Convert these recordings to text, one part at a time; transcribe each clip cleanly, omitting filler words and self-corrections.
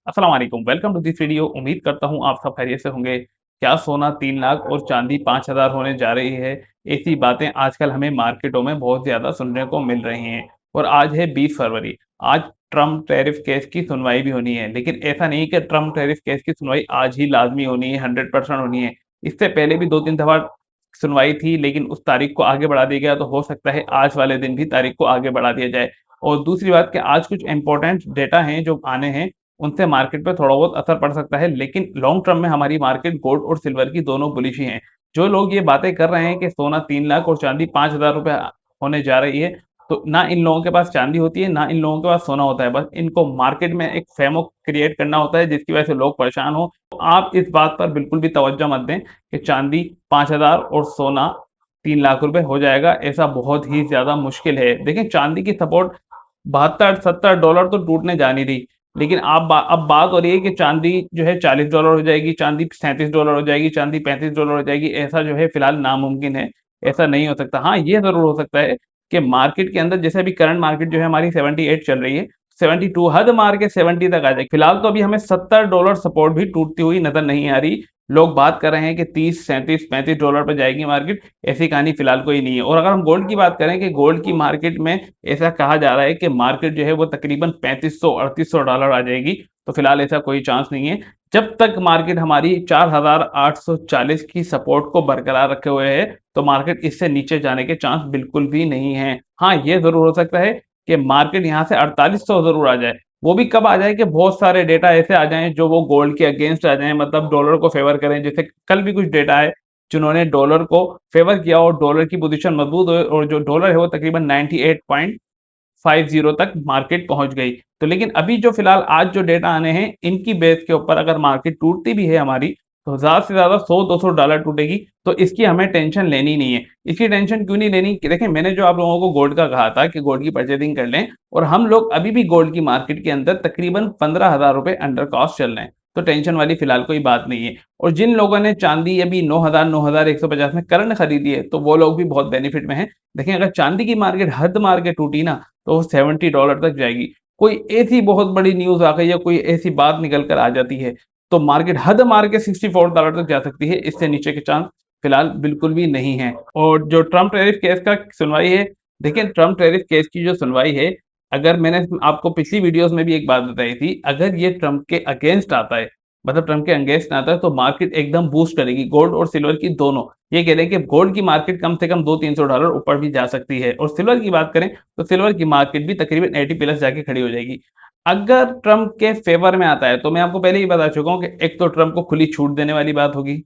अस्सलाम वालेकुम, welcome to this video. उम्मीद करता हूँ आप सब खैरियत से होंगे। क्या सोना 3 लाख और चांदी 5,000 होने जा रही है? ऐसी बातें आजकल हमें मार्केटों में बहुत ज़्यादा सुनने को मिल रही हैं। और आज है 20 फरवरी। आज ट्रम्प टैरिफ केस की सुनवाई भी होनी है, लेकिन ऐसा नहीं कि ट्रम्प टैरिफ केस की सुनवाई आज ही लाज़मी होनी है, 100% होनी है। इससे पहले भी 2-3 दफ़ा सुनवाई थी, लेकिन उस तारीख को आगे बढ़ा दिया गया, तो हो सकता है आज वाले दिन भी तारीख को आगे बढ़ा दिया जाए। और दूसरी बात कि आज कुछ इम्पोर्टेंट डेटा हैं जो आने हैं, उनसे मार्केट पे थोड़ा बहुत असर पड़ सकता है, लेकिन लॉन्ग टर्म में हमारी मार्केट गोल्ड और सिल्वर की दोनों बुलिश ही हैं। जो लोग ये बातें कर रहे हैं कि सोना 3 लाख और चांदी 5,000 रुपए होने जा रही है, तो ना इन लोगों के पास चांदी होती है, ना इन लोगों के पास सोना होता है। बस इनको मार्केट में एक फेमो क्रिएट करना होता है, जिसकी वजह से लोग परेशान हो। तो आप इस बात पर बिल्कुल भी तवज्जो मत दें कि चांदी 5,000 और सोना 3 लाख रुपए हो जाएगा, ऐसा बहुत ही ज़्यादा मुश्किल है। देखिए, चांदी की सपोर्ट 72-70 डॉलर तो टूटने जा नहीं रही, लेकिन अब बात हो रही है कि चांदी जो है $40 हो जाएगी, चांदी $37 हो जाएगी, चांदी $35 हो जाएगी। ऐसा जो है फिलहाल नामुमकिन है, ऐसा नहीं हो सकता। हाँ, ये ज़रूर हो सकता है कि मार्केट के अंदर जैसे अभी करंट मार्केट जो है हमारी 78 चल रही है, 72 हद मार के 70 तक आ जाए। फिलहाल तो अभी हमें $70 सपोर्ट भी टूटती हुई नजर नहीं आ रही। लोग बात कर रहे हैं कि 30, 37, $35 पे जाएगी मार्केट। ऐसी कहानी फिलहाल कोई नहीं है। और अगर हम गोल्ड की बात करें कि गोल्ड की मार्केट में ऐसा कहा जा रहा है कि मार्केट जो है वो तकरीबन $3500-3800 आ जाएगी। तो फिलहाल ऐसा कोई चांस नहीं है। जब तक मार्केट हमारी 4,840 की सपोर्ट को बरकरार रखे हुए है, तो मार्केट इससे नीचे जाने के चांस बिल्कुल भी नहीं है। हाँ, ये जरूर हो सकता है कि मार्केट यहाँ से 4800 जरूर आ जाए। वो भी कब आ जाए कि बहुत सारे डेटा ऐसे आ जाएं जो वो गोल्ड के अगेंस्ट आ जाएं, मतलब डॉलर को फेवर करें। जैसे कल भी कुछ डेटा है जिन्होंने डॉलर को फेवर किया और डॉलर की पोजीशन मजबूत हुई, और जो डॉलर है वो तकरीबन 98.50 तक मार्केट पहुंच गई। तो लेकिन अभी जो फिलहाल आज जो डेटा आने हैं, इनकी बेस के ऊपर अगर मार्केट टूटती भी है हमारी, तो ज्यादा से ज्यादा 100-200 डॉलर टूटेगी। तो इसकी हमें टेंशन लेनी नहीं है। इसकी टेंशन क्यों नहीं लेनी कि देखिए, मैंने जो आप लोगों को गोल्ड का कहा था कि गोल्ड की परचेजिंग कर लें, और हम लोग अभी भी गोल्ड की मार्केट के अंदर तकरीबन 15,000 रुपए अंडर कॉस्ट चल रहे हैं। तो टेंशन वाली फिलहाल कोई बात नहीं है। और जिन लोगों ने चांदी अभी 9,000, 9,150 में करंट खरीदी है, तो वो लोग भी बहुत बेनिफिट में हैं। देखिए, अगर चांदी की मार्केट हद मार के टूटी ना, तो वो $70 तक जाएगी। कोई ऐसी बहुत बड़ी न्यूज आ गई या कोई ऐसी बात निकल कर आ जाती है, तो मार्केट हद मार के $64 तक जा सकती है। इससे नीचे के चांस फिलहाल बिल्कुल भी नहीं है। और जो ट्रम्प टैरिफ केस का सुनवाई है, देखिए ट्रम्प टैरिफ केस की जो सुनवाई है, अगर मैंने आपको पिछली वीडियोस में भी एक बात बताई थी, अगर ये ट्रम्प के अगेंस्ट आता है, मतलब ट्रम्प के अगेंस्ट आता है, तो मार्केट एकदम बूस्ट करेगी, गोल्ड और सिल्वर की दोनों। ये कह रहे हैं कि गोल्ड की मार्केट कम से कम 200-300 डॉलर ऊपर भी जा सकती है, और सिल्वर की बात करें तो सिल्वर की मार्केट भी तकरीबन 80 प्लस जाके खड़ी हो जाएगी। अगर ट्रम्प के फेवर में आता है, तो मैं आपको पहले ही बता चुका हूं कि एक तो ट्रम्प को खुली छूट देने वाली बात होगी,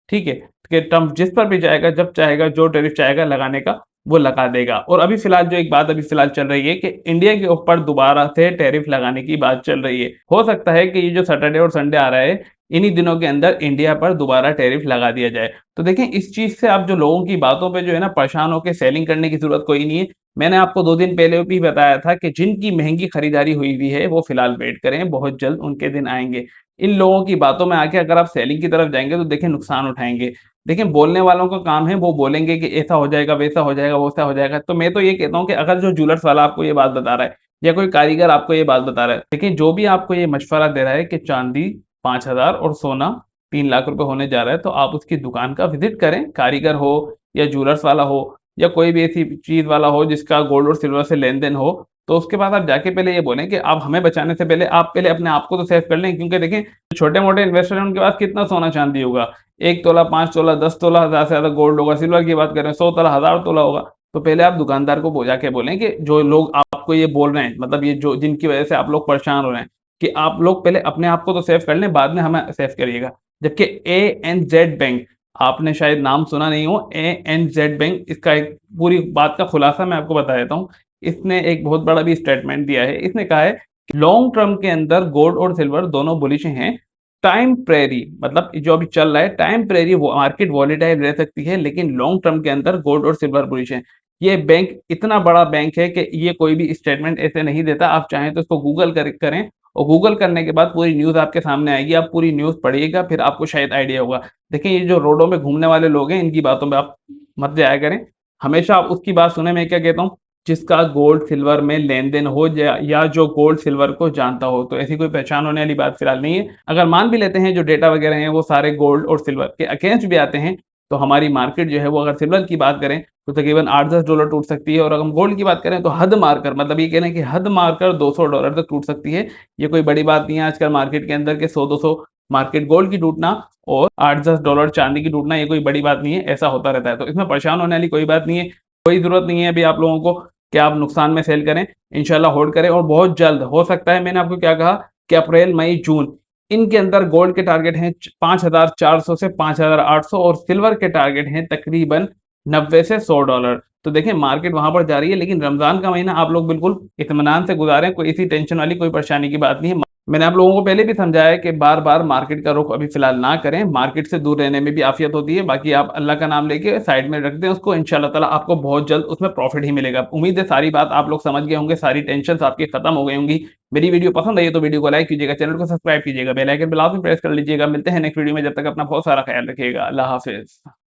ठीक है, कि ट्रम्प जिस पर भी जाएगा, जब चाहेगा, जो टैरिफ चाहेगा लगाने का, वो लगा देगा। और अभी फिलहाल जो एक बात अभी फिलहाल चल रही है कि इंडिया के ऊपर दोबारा से टैरिफ लगाने की बात चल रही है। हो सकता है कि ये जो सैटरडे और संडे आ रहा है, इन्हीं दिनों के अंदर इंडिया पर दोबारा टैरिफ लगा दिया जाए। तो देखें, इस चीज से आप जो लोगों की बातों पे जो है ना परेशान होकर सेलिंग करने की जरूरत कोई नहीं है। मैंने आपको 2 दिन पहले भी बताया था कि जिनकी महंगी खरीदारी हुई हुई है, वो फिलहाल वेट करें, बहुत जल्द उनके दिन आएंगे। इन लोगों की बातों में आके अगर आप सेलिंग की तरफ जाएंगे, तो देखिए नुकसान उठाएंगे। देखिए, बोलने वालों का काम है, वो बोलेंगे कि ऐसा हो जाएगा, वैसा हो जाएगा, वैसा हो जाएगा। तो मैं तो ये कहता हूँ कि अगर जो ज्वेलर्स वाला आपको ये बात बता रहा है, या कोई कारीगर आपको ये बात बता रहा है, देखिए जो भी आपको ये मशवरा दे रहा है कि चांदी 5,000 और सोना 3 लाख रुपए होने जा रहा है, तो आप उसकी दुकान का विजिट करें। कारीगर हो या ज्वेलर्स वाला हो या कोई भी ऐसी चीज वाला हो जिसका गोल्ड और सिल्वर से लेन देन हो, तो उसके बाद आप जाके पहले ये बोलें कि आप हमें बचाने से पहले आप पहले अपने आप को तो सेव कर लें। क्योंकि देखें, जो छोटे मोटे इन्वेस्टर हैं, उनके पास कितना सोना चांदी होगा? 1 तोला, 5 तोला, 10 तोला, ज्यादा से ज्यादा गोल्ड होगा। सिल्वर की बात करें, 100 तोला, 1,000 तोला होगा। तो पहले आप दुकानदार को बोझा के बोलें कि जो लोग आपको ये बोल रहे हैं, मतलब ये जो जिनकी वजह से आप लोग परेशान हो रहे हैं, कि आप लोग पहले अपने आप को तो सेव कर लें, बाद में हमें सेव करिएगा। जबकि ANZ बैंक, आपने शायद नाम सुना नहीं हो, ANZ बैंक, इसका एक पूरी बात का खुलासा मैं आपको बता देता हूँ। इसने एक बहुत बड़ा भी स्टेटमेंट दिया है। इसने कहा है कि लॉन्ग टर्म के अंदर गोल्ड और सिल्वर दोनों बुलिश हैं। टाइम प्रेरी, मतलब जो अभी चल रहा है टाइम प्रेरी, वो मार्केट वॉलेटाइल रह सकती है, लेकिन लॉन्ग टर्म के अंदर गोल्ड और सिल्वर बुलिश है। ये बैंक इतना बड़ा बैंक है कि ये कोई भी स्टेटमेंट ऐसे नहीं देता। आप चाहें तो इसको गूगल करें, और गूगल करने के बाद पूरी न्यूज आपके सामने आएगी। आप पूरी न्यूज पढ़िएगा, फिर आपको शायद आइडिया होगा। देखिए, ये जो रोडों में घूमने वाले लोग हैं, इनकी बातों में आप मत जाया करें। हमेशा आप उसकी बात सुने। मैं क्या कहता हूँ जिसका गोल्ड सिल्वर में लेन-देन हो या जो गोल्ड सिल्वर को जानता हो, तो ऐसी कोई पहचान होने वाली बात फिलहाल नहीं है। अगर मान भी लेते हैं जो डेटा वगैरह हैं वो सारे गोल्ड और सिल्वर के अगेंस्ट भी आते हैं, तो हमारी मार्केट जो है वो अगर सिल्वर की बात करें तो तकरीबन $8-10 टूट सकती है और अगर हम गोल्ड की बात करें तो हद मारकर मतलब ये कह रहे हैं कि हद मारकर $200 तक टूट सकती है। ये कोई बड़ी बात नहीं है आजकल मार्केट के अंदर के 100-200 मार्केट गोल्ड की टूटना और $8-10 चांदी की टूटना ये कोई बड़ी बात नहीं है, ऐसा होता रहता है। तो इसमें परेशान होने वाली कोई बात नहीं है, कोई ज़रूरत नहीं है अभी आप लोगों को कि आप नुकसान में सेल करें, इंशाल्लाह होल्ड करें और बहुत जल्द हो सकता है मैंने आपको क्या कहा कि अप्रैल, मई, जून इनके अंदर गोल्ड के टारगेट हैं 5,400 से 5,800 और सिल्वर के टारगेट हैं तकरीबन 90 से $100। तो देखिए मार्केट वहां पर जा रही है लेकिन रमजान का महीना आप लोग बिल्कुल इत्मीनान से गुजारें, कोई इसी टेंशन वाली कोई परेशानी की बात नहीं है। मैंने आप लोगों को पहले भी समझाया है कि बार-बार मार्केट का रुख अभी फिलहाल ना करें, मार्केट से दूर रहने में भी आफ़ियत होती है, बाकी आप अल्लाह का नाम लेके साइड में रख दें उसको, इंशाअल्लाह ताला आपको बहुत जल्द उसमें प्रॉफ़िट ही मिलेगा। उम्मीद है सारी बात आप लोग समझ गए होंगे, सारी टेंशन्स आपकी खत्म हो गई होंगी। मेरी वीडियो पसंद आई है तो वीडियो को लाइक कीजिएगा, चैनल को सब्सक्राइब कीजिएगा, बेल आइकन पे लाज़मी प्रेस कर लीजिएगा। मिलते हैं नेक्स्ट वीडियो में, जब तक अपना बहुत सारा ख्याल रखिएगा। अल्लाह हाफ़िज़।